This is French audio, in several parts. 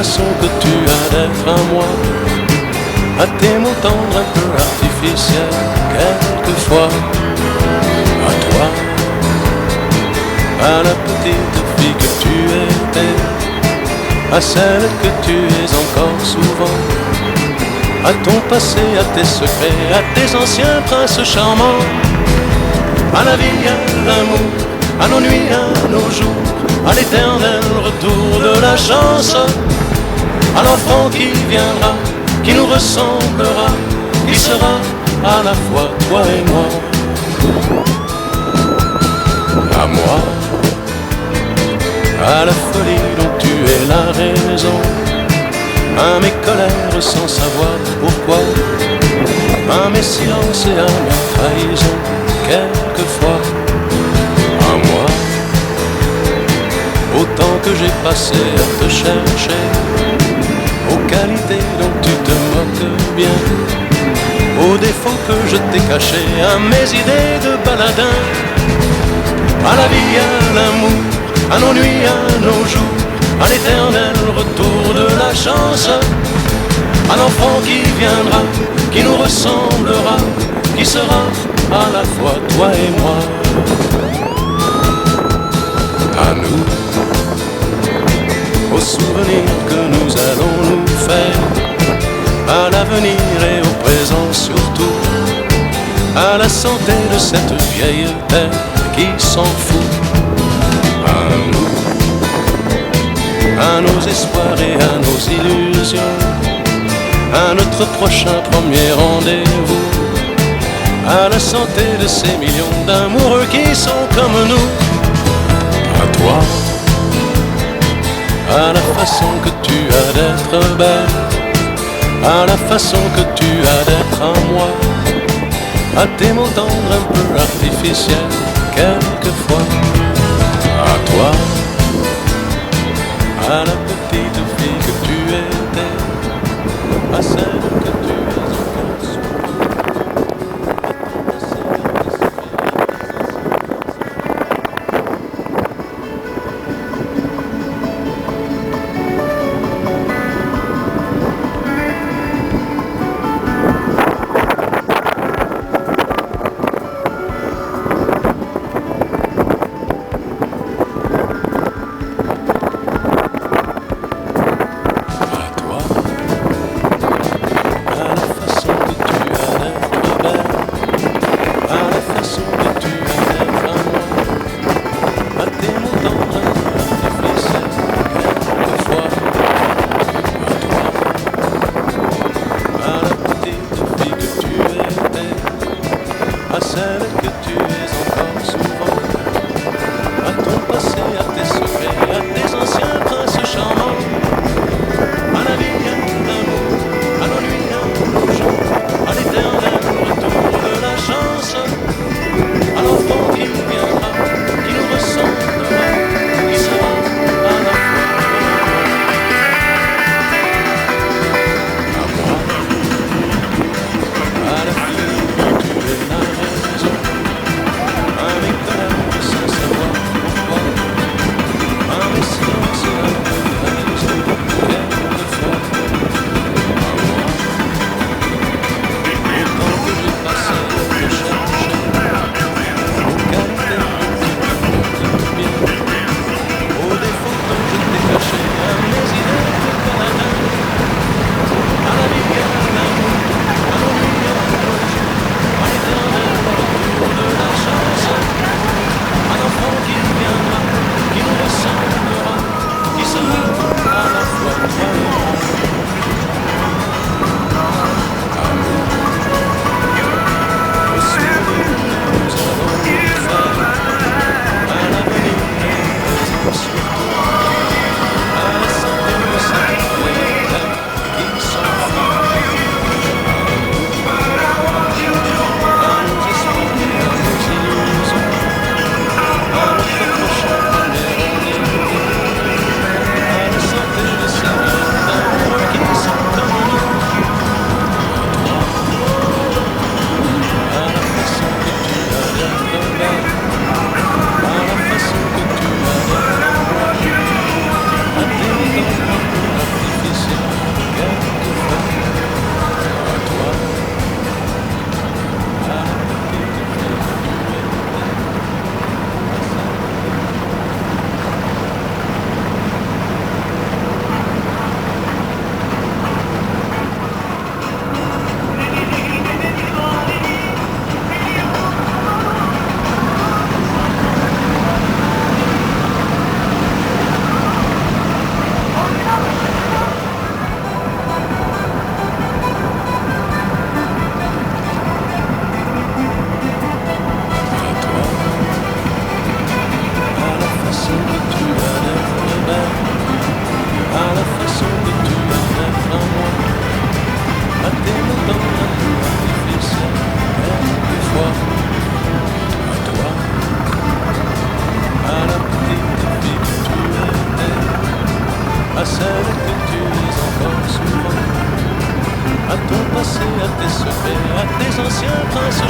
façon que tu as d'être à moi, à tes mots tendres un peu artificiels, quelquefois, à toi, à la petite fille que tu étais, à celle que tu es encore souvent, à ton passé, à tes secrets, à tes anciens princes charmants, à la vie, à l'amour, à nos nuits, à nos jours, à l'éternel retour de la chance, à l'enfant qui viendra, qui nous ressemblera, qui sera à la fois toi et moi. À moi, à la folie dont tu es la raison, à mes colères sans savoir pourquoi, à mes silences et à mes trahisons, quelquefois. À moi, au temps que j'ai passé à te chercher, aux qualités dont tu te moques bien, aux défauts que je t'ai cachés, à mes idées de baladin, à la vie, à l'amour, à nos nuits, à nos jours, à l'éternel retour de la chance, à l'enfant qui viendra, qui nous ressemblera, qui sera à la fois toi et moi. À nous, aux souvenirs que nous allons nous faire, à l'avenir et au présent surtout, à la santé de cette vieille terre qui s'en fout. À nous, à nos espoirs et à nos illusions, à notre prochain premier rendez-vous, à la santé de ces millions d'amoureux qui sont comme nous. À toi, à la façon que tu as d'être belle, à la façon que tu as d'être à moi, à tes mots tendres un peu artificiels, quelquefois. À toi, à la petite fille que tu étais, à celle que tu es encore souvent.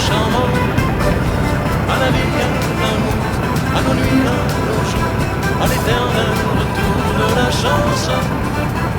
charmant, à la vie, à l'amour, à nos nuits, à nos jours, à l'éternel retour de la chance.